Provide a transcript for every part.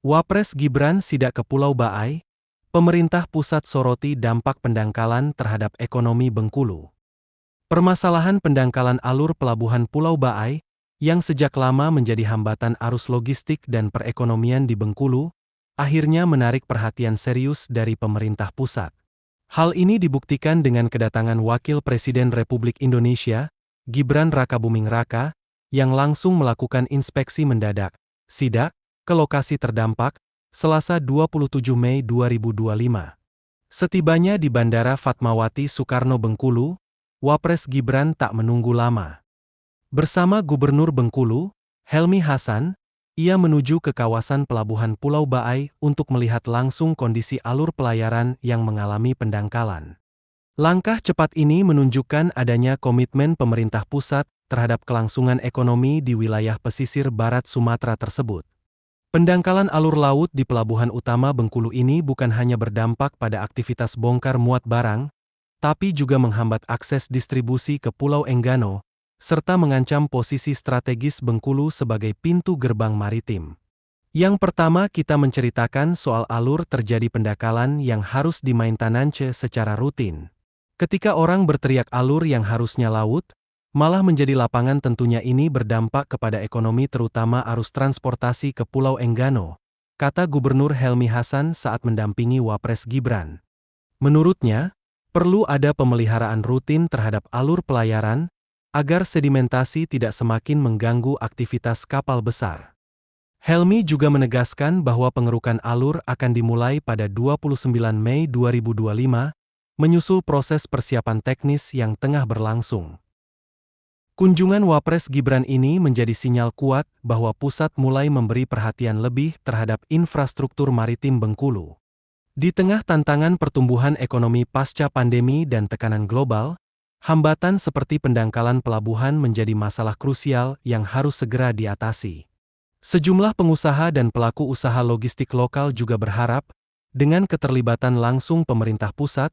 Wapres Gibran sidak ke Pulau Baai, pemerintah pusat soroti dampak pendangkalan terhadap ekonomi Bengkulu. Permasalahan pendangkalan alur pelabuhan Pulau Baai, yang sejak lama menjadi hambatan arus logistik dan perekonomian di Bengkulu, akhirnya menarik perhatian serius dari pemerintah pusat. Hal ini dibuktikan dengan kedatangan Wakil Presiden Republik Indonesia, Gibran Rakabuming Raka, yang langsung melakukan inspeksi mendadak, sidak, ke lokasi terdampak, Selasa 27 Mei 2025. Setibanya di Bandara Fatmawati Soekarno Bengkulu, Wapres Gibran tak menunggu lama. Bersama Gubernur Bengkulu, Helmi Hasan, ia menuju ke kawasan pelabuhan Pulau Baai untuk melihat langsung kondisi alur pelayaran yang mengalami pendangkalan. Langkah cepat ini menunjukkan adanya komitmen pemerintah pusat terhadap kelangsungan ekonomi di wilayah pesisir barat Sumatera tersebut. Pendangkalan alur laut di pelabuhan utama Bengkulu ini bukan hanya berdampak pada aktivitas bongkar muat barang, tapi juga menghambat akses distribusi ke Pulau Enggano, serta mengancam posisi strategis Bengkulu sebagai pintu gerbang maritim. Yang pertama kita menceritakan soal alur terjadi pendangkalan yang harus dimaintenance secara rutin. Ketika orang berteriak alur yang harusnya laut, malah menjadi lapangan tentunya ini berdampak kepada ekonomi terutama arus transportasi ke Pulau Enggano, kata Gubernur Helmi Hasan saat mendampingi Wapres Gibran. Menurutnya, perlu ada pemeliharaan rutin terhadap alur pelayaran, agar sedimentasi tidak semakin mengganggu aktivitas kapal besar. Helmi juga menegaskan bahwa pengerukan alur akan dimulai pada 29 Mei 2025, menyusul proses persiapan teknis yang tengah berlangsung. Kunjungan Wapres Gibran ini menjadi sinyal kuat bahwa pusat mulai memberi perhatian lebih terhadap infrastruktur maritim Bengkulu. Di tengah tantangan pertumbuhan ekonomi pasca pandemi dan tekanan global, hambatan seperti pendangkalan pelabuhan menjadi masalah krusial yang harus segera diatasi. Sejumlah pengusaha dan pelaku usaha logistik lokal juga berharap, dengan keterlibatan langsung pemerintah pusat,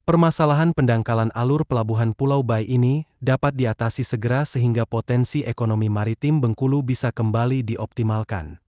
permasalahan pendangkalan alur pelabuhan Pulau Baai ini dapat diatasi segera sehingga potensi ekonomi maritim Bengkulu bisa kembali dioptimalkan.